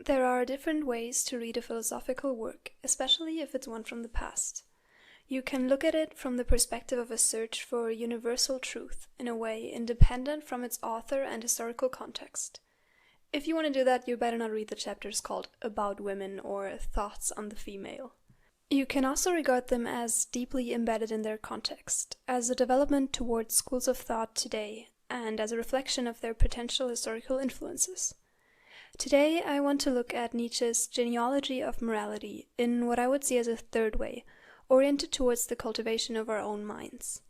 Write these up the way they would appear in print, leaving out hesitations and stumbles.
There are different ways to read a philosophical work, especially if it's one from the past. You can look at it from the perspective of a search for universal truth, in a way independent from its author and historical context. If you want to do that, you better not read the chapters called About Women or Thoughts on the Female. You can also regard them as deeply embedded in their context, as a development towards schools of thought today, and as a reflection of their potential historical influences. Today, I want to look at Nietzsche's Genealogy of Morality in what I would see as a third way, oriented towards the cultivation of our own minds.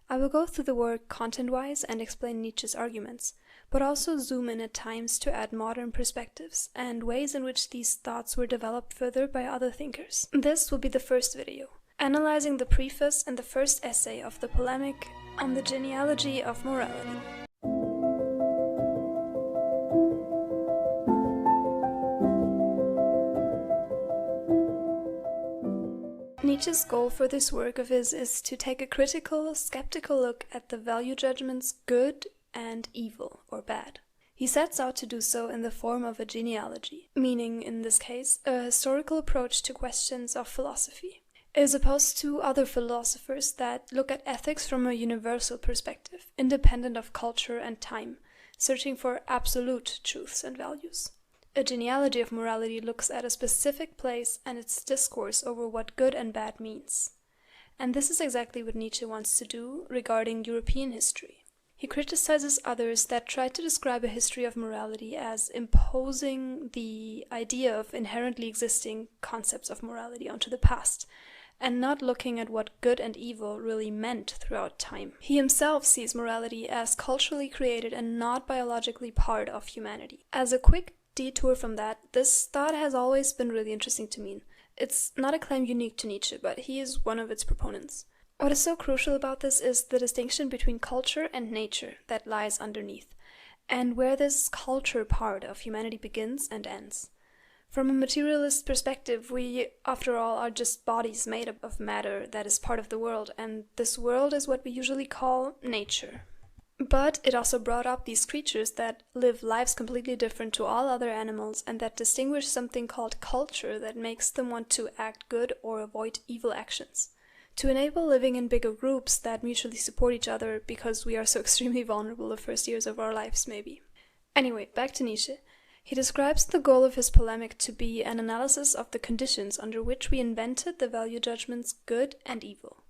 I will go through the work content-wise and explain Nietzsche's arguments, but also zoom in at times to add modern perspectives and ways in which these thoughts were developed further by other thinkers. This will be the first video, analyzing the preface and the first essay of the polemic on the Genealogy of Morality. Nietzsche's goal for this work of his is to take a critical, skeptical look at the value judgments good and evil, or bad. He sets out to do so in the form of a genealogy, meaning, in this case, a historical approach to questions of philosophy, as opposed to other philosophers that look at ethics from a universal perspective, independent of culture and time, searching for absolute truths and values. A genealogy of morality looks at a specific place and its discourse over what good and bad means. And this is exactly what Nietzsche wants to do regarding European history. He criticizes others that try to describe a history of morality as imposing the idea of inherently existing concepts of morality onto the past, and not looking at what good and evil really meant throughout time. He himself sees morality as culturally created and not biologically part of humanity. As a quick detour from that, this thought has always been really interesting to me. It's not a claim unique to Nietzsche, but he is one of its proponents. What is so crucial about this is the distinction between culture and nature that lies underneath, and where this culture part of humanity begins and ends. From a materialist perspective, we, after all, are just bodies made up of matter that is part of the world, and this world is what we usually call nature. But it also brought up these creatures that live lives completely different to all other animals and that distinguish something called culture that makes them want to act good or avoid evil actions, to enable living in bigger groups that mutually support each other because we are so extremely vulnerable the first years of our lives, maybe. Anyway, back to Nietzsche. He describes the goal of his polemic to be an analysis of the conditions under which we invented the value judgments good and evil,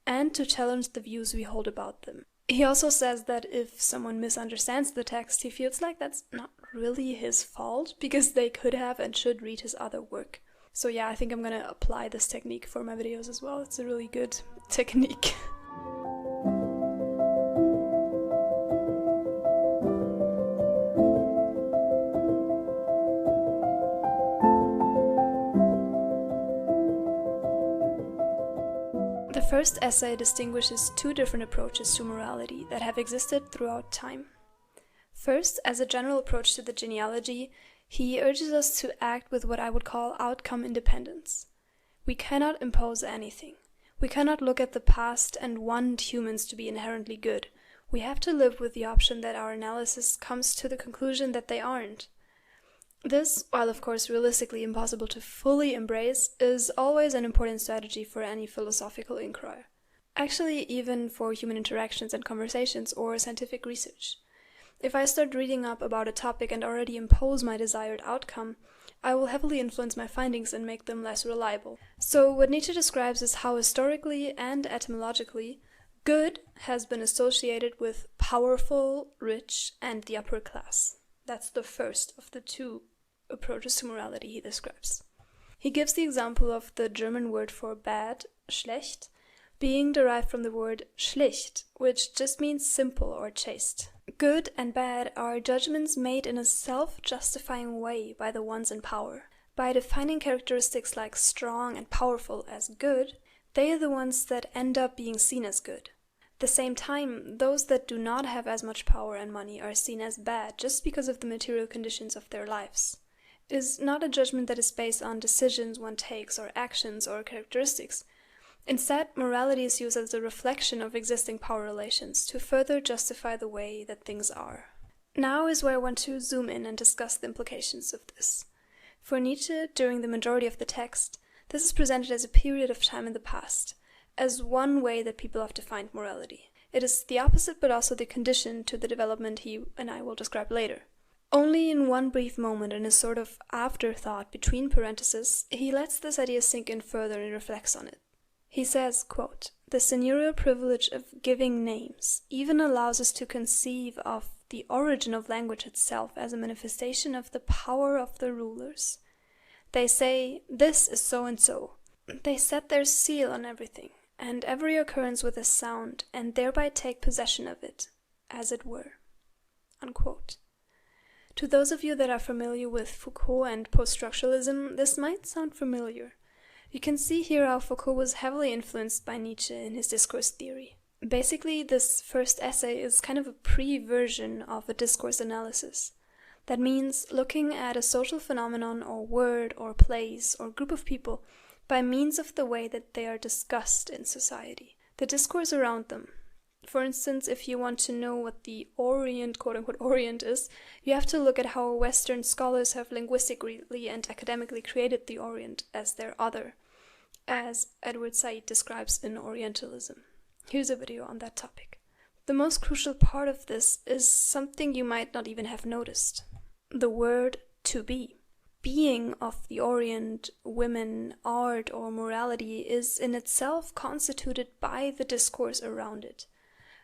and to challenge the views we hold about them. He also says that if someone misunderstands the text, he feels like that's not really his fault, because they could have and should read his other work. So yeah, I think I'm gonna apply this technique for my videos as well. It's a really good technique. The first essay distinguishes two different approaches to morality that have existed throughout time. First, as a general approach to the genealogy, he urges us to act with what I would call outcome independence. We cannot impose anything. We cannot look at the past and want humans to be inherently good. We have to live with the option that our analysis comes to the conclusion that they aren't. This, while of course realistically impossible to fully embrace, is always an important strategy for any philosophical inquiry. Actually, even for human interactions and conversations or scientific research. If I start reading up about a topic and already impose my desired outcome, I will heavily influence my findings and make them less reliable. So what Nietzsche describes is how historically and etymologically, good has been associated with powerful, rich, and the upper class. That's the first of the two approaches to morality he describes. He gives the example of the German word for bad, schlecht, being derived from the word schlicht, which just means simple or chaste. Good and bad are judgments made in a self-justifying way by the ones in power. By defining characteristics like strong and powerful as good, they are the ones that end up being seen as good. At the same time, those that do not have as much power and money are seen as bad just because of the material conditions of their lives. It is not a judgment that is based on decisions one takes or actions or characteristics. Instead, morality is used as a reflection of existing power relations to further justify the way that things are. Now is where I want to zoom in and discuss the implications of this. For Nietzsche, during the majority of the text, this is presented as a period of time in the past, as one way that people have defined morality. It is the opposite but also the condition to the development he and I will describe later. Only in one brief moment, in a sort of afterthought between parentheses, he lets this idea sink in further and reflects on it. He says, quote, "The seigneurial privilege of giving names even allows us to conceive of the origin of language itself as a manifestation of the power of the rulers. They say, this is so and so. They set their seal on everything, and every occurrence with a sound, and thereby take possession of it, as it were." Unquote. To those of you that are familiar with Foucault and post-structuralism, this might sound familiar. You can see here how Foucault was heavily influenced by Nietzsche in his discourse theory. Basically, this first essay is kind of a pre-version of a discourse analysis. That means looking at a social phenomenon or word or place or group of people by means of the way that they are discussed in society, the discourse around them. For instance, if you want to know what the Orient, quote-unquote Orient is, you have to look at how Western scholars have linguistically and academically created the Orient as their other, as Edward Said describes in Orientalism. Here's a video on that topic. The most crucial part of this is something you might not even have noticed. The word to be. Being of the Orient, women, art, or morality is in itself constituted by the discourse around it.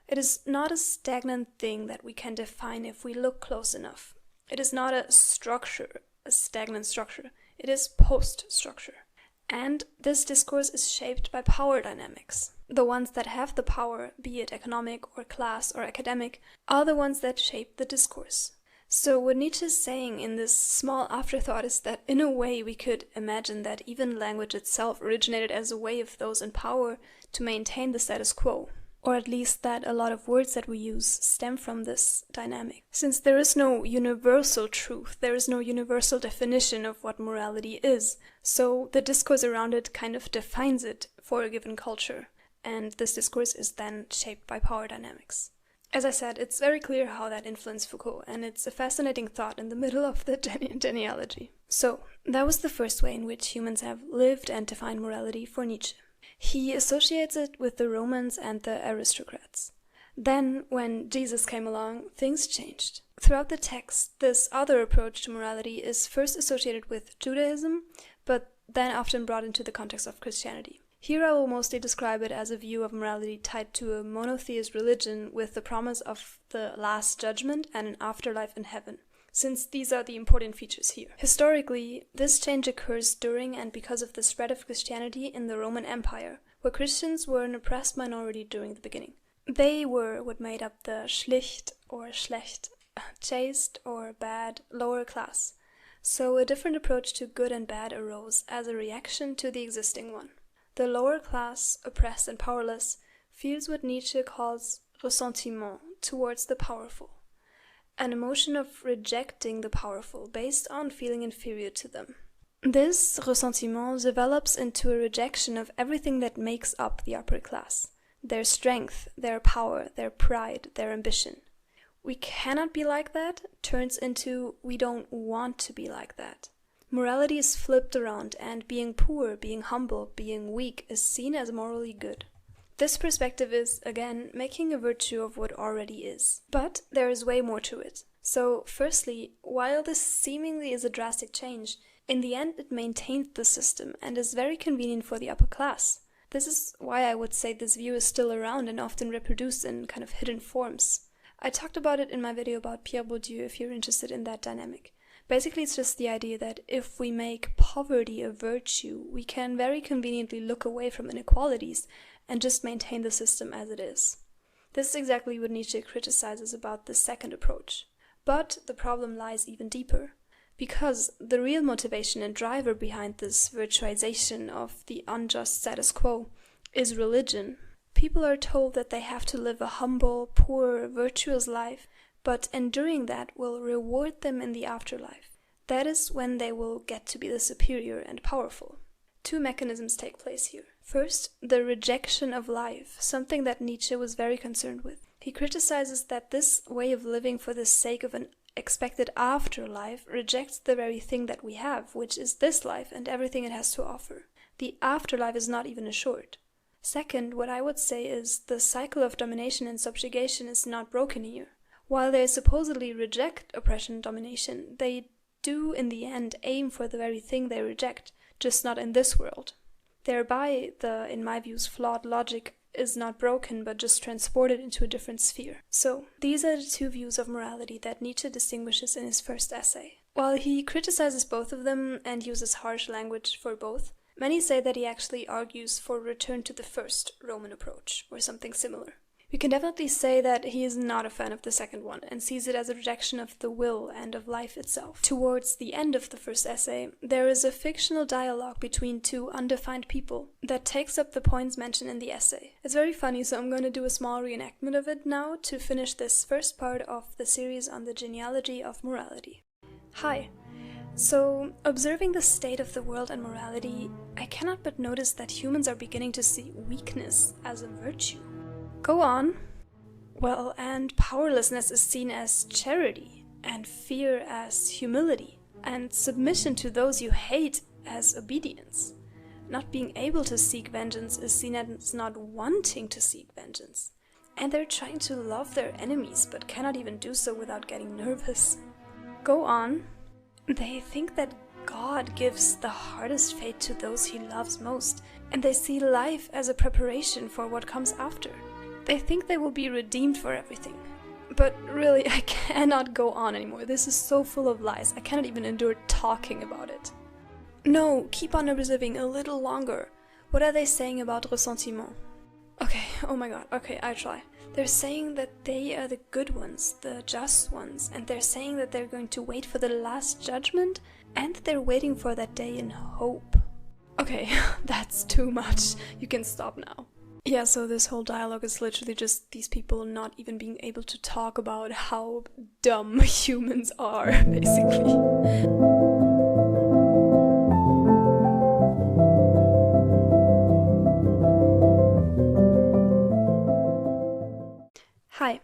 It is not a stagnant thing that we can define if we look close enough. It is not a structure, a stagnant structure. It is post-structure. And this discourse is shaped by power dynamics. The ones that have the power, be it economic or class or academic, are the ones that shape the discourse. So what Nietzsche is saying in this small afterthought is that in a way we could imagine that even language itself originated as a way of those in power to maintain the status quo. Or at least that a lot of words that we use stem from this dynamic. Since there is no universal truth, there is no universal definition of what morality is, so the discourse around it kind of defines it for a given culture, and this discourse is then shaped by power dynamics. As I said, it's very clear how that influenced Foucault, and it's a fascinating thought in the middle of the genealogy. So, that was the first way in which humans have lived and defined morality for Nietzsche. He associates it with the Romans and the aristocrats. Then, when Jesus came along, things changed. Throughout the text, this other approach to morality is first associated with Judaism, but then often brought into the context of Christianity. Here I will mostly describe it as a view of morality tied to a monotheist religion with the promise of the last judgment and an afterlife in heaven, since these are the important features here. Historically, this change occurs during and because of the spread of Christianity in the Roman Empire, where Christians were an oppressed minority during the beginning. They were what made up the schlicht or schlecht, chaste or bad lower class. So a different approach to good and bad arose as a reaction to the existing one. The lower class, oppressed and powerless, feels what Nietzsche calls ressentiment towards the powerful. An emotion of rejecting the powerful based on feeling inferior to them. This ressentiment develops into a rejection of everything that makes up the upper class. Their strength, their power, their pride, their ambition. We cannot be like that turns into we don't want to be like that. Morality is flipped around and being poor, being humble, being weak is seen as morally good. This perspective is, again, making a virtue of what already is. But there is way more to it. So, firstly, while this seemingly is a drastic change, in the end it maintains the system and is very convenient for the upper class. This is why I would say this view is still around and often reproduced in kind of hidden forms. I talked about it in my video about Pierre Bourdieu if you're interested in that dynamic. Basically, it's just the idea that if we make poverty a virtue, we can very conveniently look away from inequalities and just maintain the system as it is. This is exactly what Nietzsche criticizes about the second approach. But the problem lies even deeper, because the real motivation and driver behind this virtualization of the unjust status quo is religion. People are told that they have to live a humble, poor, virtuous life, but enduring that will reward them in the afterlife. That is when they will get to be the superior and powerful. Two mechanisms take place here. First, the rejection of life, something that Nietzsche was very concerned with. He criticizes that this way of living for the sake of an expected afterlife rejects the very thing that we have, which is this life and everything it has to offer. The afterlife is not even assured. Second, what I would say is the cycle of domination and subjugation is not broken here. While they supposedly reject oppression and domination, they do in the end aim for the very thing they reject, just not in this world. Thereby, the, in my views, flawed logic is not broken but just transported into a different sphere. So, these are the two views of morality that Nietzsche distinguishes in his first essay. While he criticizes both of them and uses harsh language for both, many say that he actually argues for a return to the first Roman approach, or something similar. We can definitely say that he is not a fan of the second one and sees it as a rejection of the will and of life itself. Towards the end of the first essay, there is a fictional dialogue between two undefined people that takes up the points mentioned in the essay. It's very funny, so I'm going to do a small reenactment of it now to finish this first part of the series on the genealogy of morality. Hi. So, observing the state of the world and morality, I cannot but notice that humans are beginning to see weakness as a virtue. Go on. Well, and powerlessness is seen as charity, and fear as humility, and submission to those you hate as obedience. Not being able to seek vengeance is seen as not wanting to seek vengeance. And they're trying to love their enemies, but cannot even do so without getting nervous. Go on. They think that God gives the hardest fate to those he loves most, and they see life as a preparation for what comes after. They think they will be redeemed for everything. But really, I cannot go on anymore. This is so full of lies. I cannot even endure talking about it. No, keep on observing a little longer. What are they saying about ressentiment? Okay, oh my god, okay, I try. They're saying that they are the good ones, the just ones, and they're saying that they're going to wait for the last judgment, and they're waiting for that day in hope. Okay, that's too much. You can stop now. Yeah, so this whole dialogue is literally just these people not even being able to talk about how dumb humans are, basically. Hi,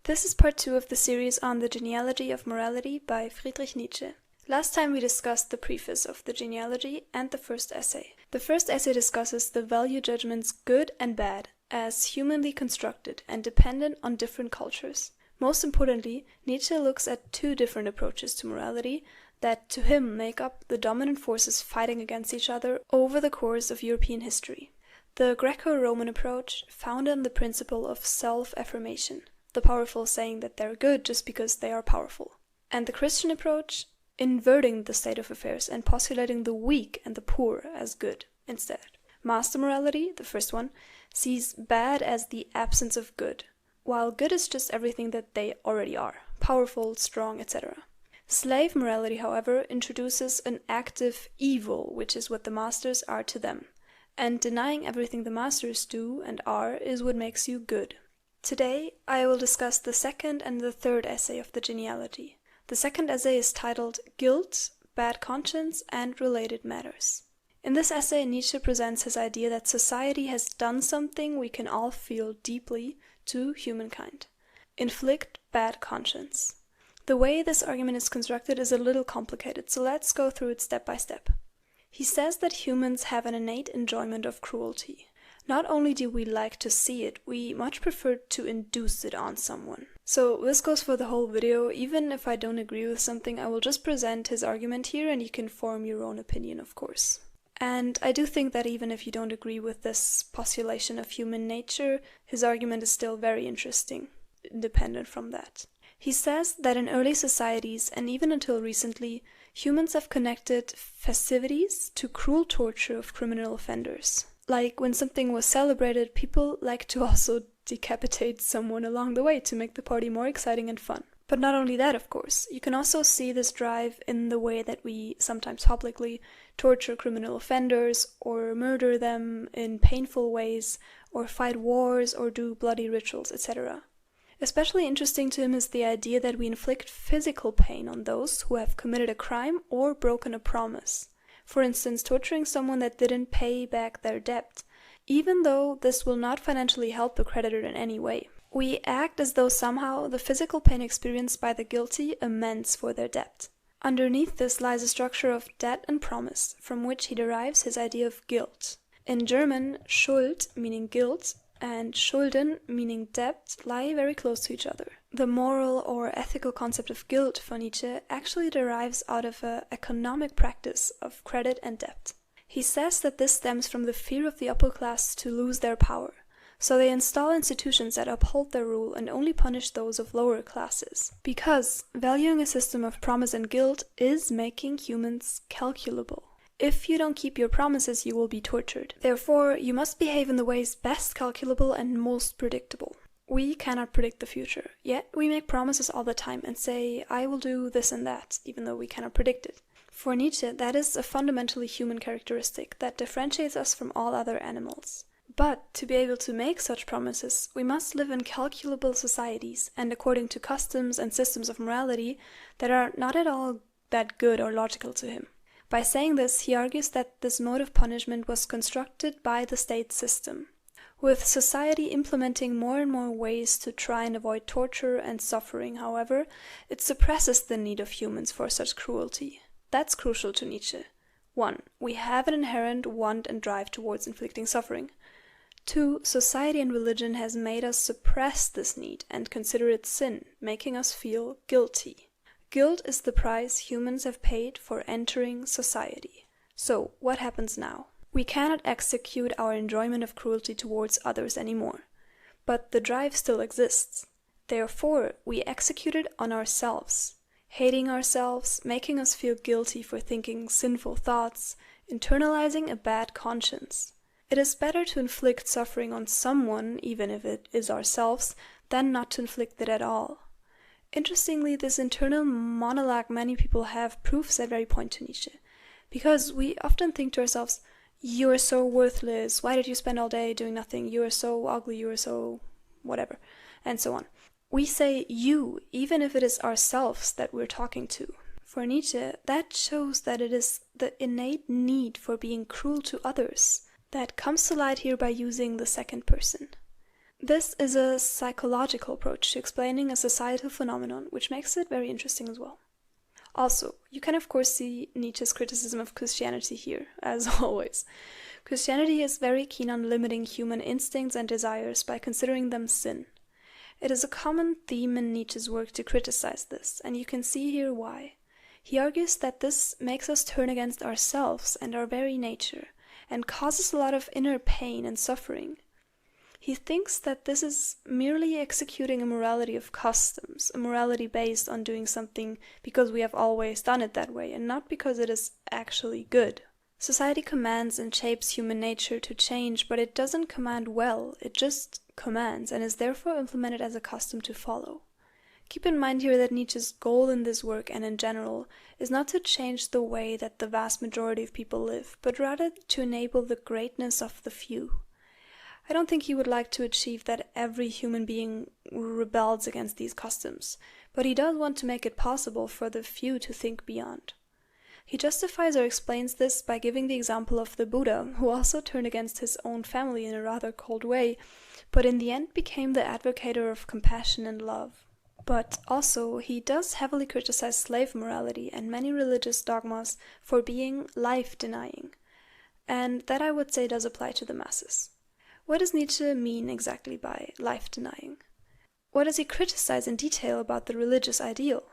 this is part 2 of the series on the Genealogy of Morality by Friedrich Nietzsche. Last time we discussed the preface of the genealogy and the first essay. The first essay discusses the value judgments good and bad as humanly constructed and dependent on different cultures. Most importantly, Nietzsche looks at two different approaches to morality that to him make up the dominant forces fighting against each other over the course of European history. The Greco-Roman approach founded on the principle of self-affirmation, the powerful saying that they're good just because they are powerful. And the Christian approach, inverting the state of affairs and postulating the weak and the poor as good instead. Master morality, the first one, sees bad as the absence of good, while good is just everything that they already are, powerful, strong, etc. Slave morality, however, introduces an active evil, which is what the masters are to them, and denying everything the masters do and are is what makes you good. Today, I will discuss the second and the third essay of the genealogy. The second essay is titled Guilt, Bad Conscience, and Related Matters. In this essay, Nietzsche presents his idea that society has done something we can all feel deeply to humankind. Inflict bad conscience. The way this argument is constructed is a little complicated, so let's go through it step by step. He says that humans have an innate enjoyment of cruelty. Not only do we like to see it, we much prefer to induce it on someone. So this goes for the whole video. Even if I don't agree with something, I will just present his argument here and you can form your own opinion, of course. And I do think that even if you don't agree with this postulation of human nature, his argument is still very interesting, independent from that. He says that in early societies, and even until recently, humans have connected festivities to cruel torture of criminal offenders. Like when something was celebrated, people like to also decapitate someone along the way to make the party more exciting and fun. But not only that, of course. You can also see this drive in the way that we sometimes publicly torture criminal offenders or murder them in painful ways or fight wars or do bloody rituals, etc. Especially interesting to him is the idea that we inflict physical pain on those who have committed a crime or broken a promise. For instance, torturing someone that didn't pay back their debt, even though this will not financially help the creditor in any way. We act as though somehow the physical pain experienced by the guilty amends for their debt. Underneath this lies a structure of debt and promise, from which he derives his idea of guilt. In German, Schuld, meaning guilt, and Schulden, meaning debt, lie very close to each other. The moral or ethical concept of guilt for Nietzsche actually derives out of an economic practice of credit and debt. He says that this stems from the fear of the upper class to lose their power, so they install institutions that uphold their rule and only punish those of lower classes. Because valuing a system of promise and guilt is making humans calculable. If you don't keep your promises, you will be tortured. Therefore, you must behave in the ways best calculable and most predictable. We cannot predict the future, yet we make promises all the time and say, I will do this and that, even though we cannot predict it. For Nietzsche, that is a fundamentally human characteristic that differentiates us from all other animals. But to be able to make such promises, we must live in calculable societies and according to customs and systems of morality that are not at all that good or logical to him. By saying this, he argues that this mode of punishment was constructed by the state system. With society implementing more and more ways to try and avoid torture and suffering, however, it suppresses the need of humans for such cruelty. That's crucial to Nietzsche. 1. We have an inherent want and drive towards inflicting suffering. 2. Society and religion has made us suppress this need and consider it sin, making us feel guilty. Guilt is the price humans have paid for entering society. So, what happens now? We cannot execute our enjoyment of cruelty towards others anymore, but the drive still exists. Therefore, we execute it on ourselves, hating ourselves, making us feel guilty for thinking sinful thoughts, internalizing a bad conscience. It is better to inflict suffering on someone, even if it is ourselves, than not to inflict it at all. Interestingly, this internal monologue many people have proves that very point to Nietzsche, because we often think to ourselves, you are so worthless, why did you spend all day doing nothing, you are so ugly, you are so whatever, and so on. We say you, even if it is ourselves that we're talking to. For Nietzsche, that shows that it is the innate need for being cruel to others that comes to light here by using the second person. This is a psychological approach to explaining a societal phenomenon, which makes it very interesting as well. Also, you can of course see Nietzsche's criticism of Christianity here, as always. Christianity is very keen on limiting human instincts and desires by considering them sin. It is a common theme in Nietzsche's work to criticize this, and you can see here why. He argues that this makes us turn against ourselves and our very nature, and causes a lot of inner pain and suffering. He thinks that this is merely executing a morality of customs, a morality based on doing something because we have always done it that way, and not because it is actually good. Society commands and shapes human nature to change, but it doesn't command well, it just commands, and is therefore implemented as a custom to follow. Keep in mind here that Nietzsche's goal in this work and in general is not to change the way that the vast majority of people live, but rather to enable the greatness of the few. I don't think he would like to achieve that every human being rebels against these customs, but he does want to make it possible for the few to think beyond. He justifies or explains this by giving the example of the Buddha, who also turned against his own family in a rather cold way, but in the end became the advocator of compassion and love. But also, he does heavily criticize slave morality and many religious dogmas for being life-denying, and that I would say does apply to the masses. What does Nietzsche mean exactly by life-denying? What does he criticize in detail about the religious ideal?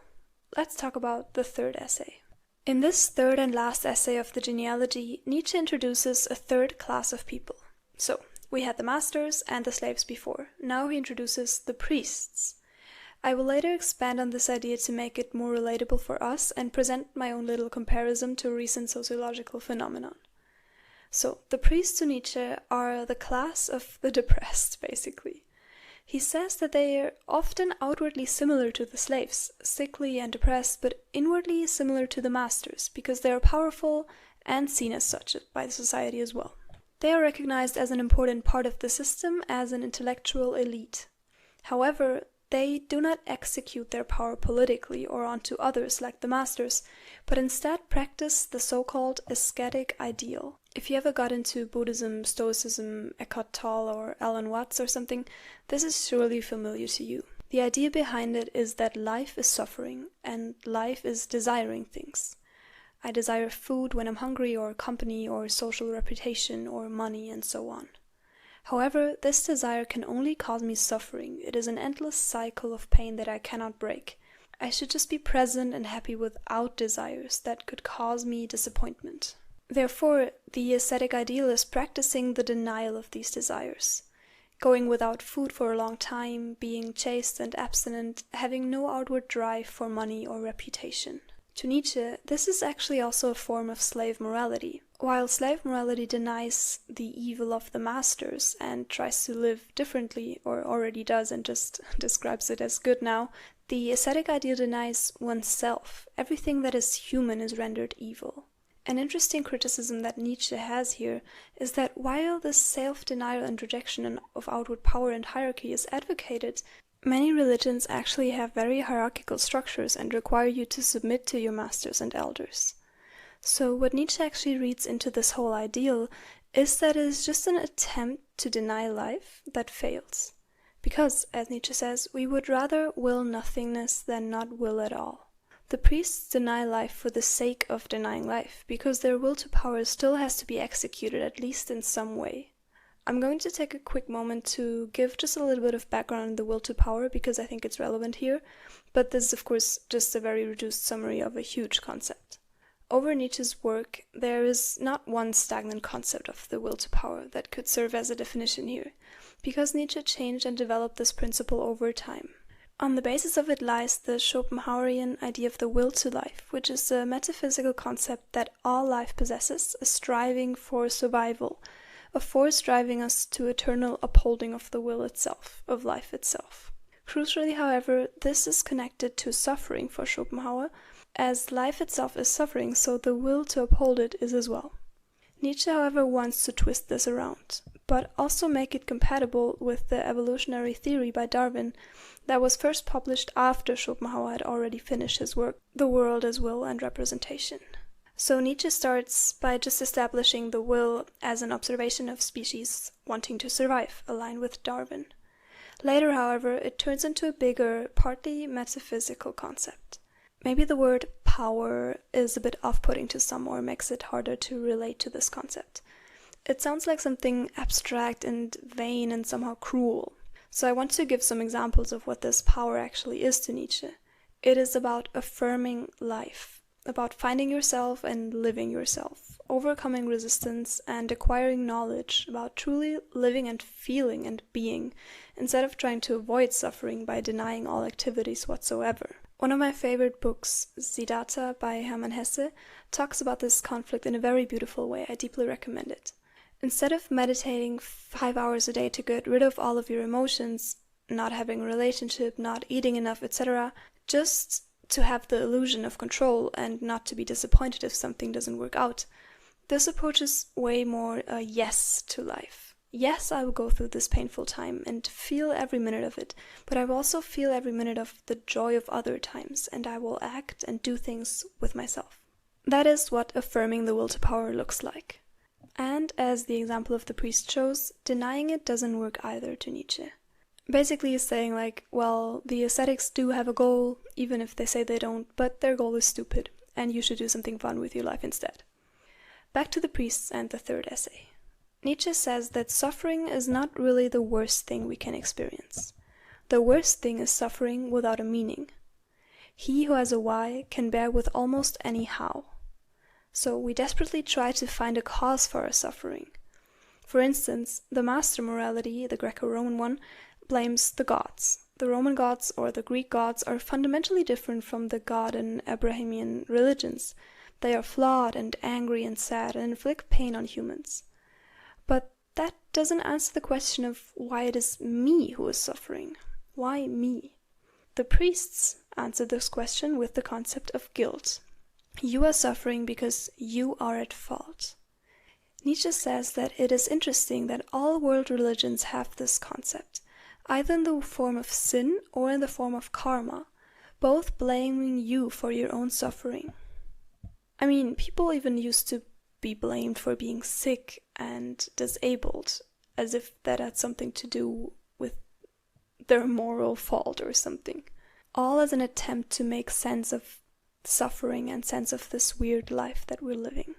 Let's talk about the third essay. In this third and last essay of the genealogy, Nietzsche introduces a third class of people. So, we had the masters and the slaves before. Now he introduces the priests. I will later expand on this idea to make it more relatable for us and present my own little comparison to a recent sociological phenomenon. So, the priests to Nietzsche are the class of the depressed, basically. He says that they are often outwardly similar to the slaves, sickly and depressed, but inwardly similar to the masters, because they are powerful and seen as such by the society as well. They are recognized as an important part of the system as an intellectual elite. However, they do not execute their power politically or onto others like the masters, but instead practice the so-called ascetic ideal. If you ever got into Buddhism, Stoicism, Eckhart Tolle, or Alan Watts or something, this is surely familiar to you. The idea behind it is that life is suffering, and life is desiring things. I desire food when I'm hungry, or company, or social reputation, or money, and so on. However, this desire can only cause me suffering. It is an endless cycle of pain that I cannot break. I should just be present and happy without desires that could cause me disappointment. Therefore, the ascetic ideal is practicing the denial of these desires. Going without food for a long time, being chaste and abstinent, having no outward drive for money or reputation. To Nietzsche, this is actually also a form of slave morality. While slave morality denies the evil of the masters and tries to live differently, or already does and just describes it as good now, the ascetic ideal denies oneself. Everything that is human is rendered evil. An interesting criticism that Nietzsche has here is that while this self-denial and rejection of outward power and hierarchy is advocated, many religions actually have very hierarchical structures and require you to submit to your masters and elders. So what Nietzsche actually reads into this whole ideal is that it is just an attempt to deny life that fails. Because, as Nietzsche says, we would rather will nothingness than not will at all. The priests deny life for the sake of denying life, because their will to power still has to be executed, at least in some way. I'm going to take a quick moment to give just a little bit of background on the will to power, because I think it's relevant here, but this is of course just a very reduced summary of a huge concept. Over Nietzsche's work, there is not one stagnant concept of the will to power that could serve as a definition here, because Nietzsche changed and developed this principle over time. On the basis of it lies the Schopenhauerian idea of the will to life, which is a metaphysical concept that all life possesses, a striving for survival, a force driving us to eternal upholding of the will itself, of life itself. Crucially, however, this is connected to suffering for Schopenhauer, as life itself is suffering, so the will to uphold it is as well. Nietzsche, however, wants to twist this around, but also make it compatible with the evolutionary theory by Darwin that was first published after Schopenhauer had already finished his work, The World as Will and Representation. So Nietzsche starts by just establishing the will as an observation of species wanting to survive, aligned with Darwin. Later, however, it turns into a bigger, partly metaphysical concept. Maybe the word power is a bit off-putting to some or makes it harder to relate to this concept. It sounds like something abstract and vain and somehow cruel. So I want to give some examples of what this power actually is to Nietzsche. It is about affirming life, about finding yourself and living yourself, overcoming resistance and acquiring knowledge, about truly living and feeling and being, instead of trying to avoid suffering by denying all activities whatsoever. One of my favorite books, Siddhartha by Hermann Hesse, talks about this conflict in a very beautiful way. I deeply recommend it. Instead of meditating 5 hours a day to get rid of all of your emotions, not having a relationship, not eating enough, etc., just to have the illusion of control and not to be disappointed if something doesn't work out, this approach is way more a yes to life. Yes, I will go through this painful time and feel every minute of it, but I will also feel every minute of the joy of other times, and I will act and do things with myself. That is what affirming the will to power looks like. And, as the example of the priest shows, denying it doesn't work either to Nietzsche. Basically he's saying like, well, the ascetics do have a goal, even if they say they don't, but their goal is stupid, and you should do something fun with your life instead. Back to the priests and the third essay. Nietzsche says that suffering is not really the worst thing we can experience. The worst thing is suffering without a meaning. He who has a why can bear with almost any how. So we desperately try to find a cause for our suffering. For instance, the master morality, the Greco-Roman one, blames the gods. The Roman gods or the Greek gods are fundamentally different from the God and Abrahamian religions. They are flawed and angry and sad and inflict pain on humans. But that doesn't answer the question of why it is me who is suffering. Why me? The priests answer this question with the concept of guilt. You are suffering because you are at fault. Nietzsche says that it is interesting that all world religions have this concept, either in the form of sin or in the form of karma, both blaming you for your own suffering. I mean, people even used to be blamed for being sick and disabled, as if that had something to do with their moral fault or something. All as an attempt to make sense of suffering and sense of this weird life that we're living.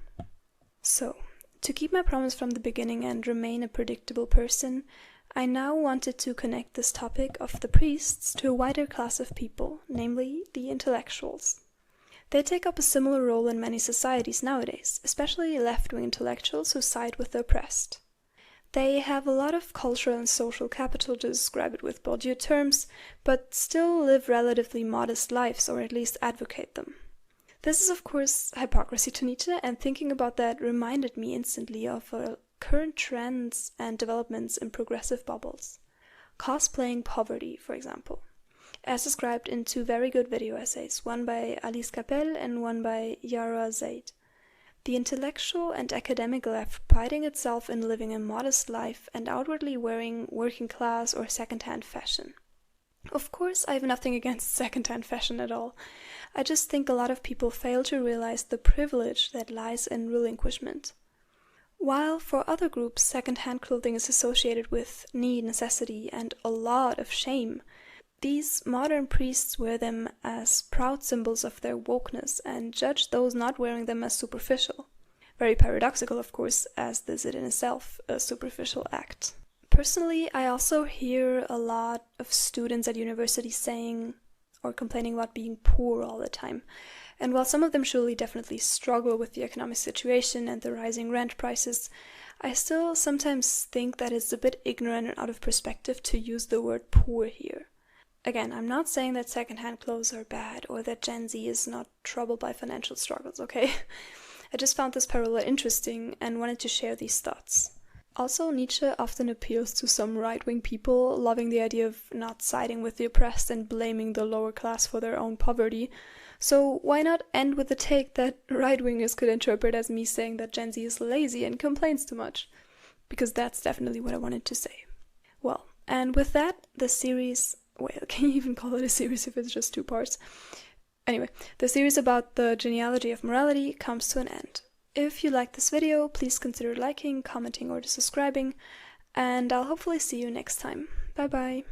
So, to keep my promise from the beginning and remain a predictable person, I now wanted to connect this topic of the priests to a wider class of people, namely the intellectuals. They take up a similar role in many societies nowadays, especially left-wing intellectuals who side with the oppressed. They have a lot of cultural and social capital, to describe it with Bourdieu terms, but still live relatively modest lives, or at least advocate them. This is of course hypocrisy to Nietzsche, and thinking about that reminded me instantly of current trends and developments in progressive bubbles. Cosplaying poverty, for example, as described in two very good video essays, one by Alice Capel and one by Yara Zaid. The intellectual and academic left priding itself in living a modest life and outwardly wearing working class or second-hand fashion. Of course, I have nothing against second-hand fashion at all. I just think a lot of people fail to realize the privilege that lies in relinquishment. While for other groups, second-hand clothing is associated with need, necessity, and a lot of shame, these modern priests wear them as proud symbols of their wokeness and judge those not wearing them as superficial. Very paradoxical, of course, as this is in itself a superficial act. Personally, I also hear a lot of students at university saying or complaining about being poor all the time. And while some of them surely definitely struggle with the economic situation and the rising rent prices, I still sometimes think that it's a bit ignorant and out of perspective to use the word poor here. Again, I'm not saying that secondhand clothes are bad or that Gen Z is not troubled by financial struggles, okay? I just found this parallel interesting and wanted to share these thoughts. Also, Nietzsche often appeals to some right-wing people, loving the idea of not siding with the oppressed and blaming the lower class for their own poverty. So why not end with the take that right-wingers could interpret as me saying that Gen Z is lazy and complains too much? Because that's definitely what I wanted to say. Well, and with that, the series... Well, can you even call it a series if it's just 2 parts? Anyway, the series about the genealogy of morality comes to an end. If you like this video, please consider liking, commenting, or subscribing, and I'll hopefully see you next time. Bye bye!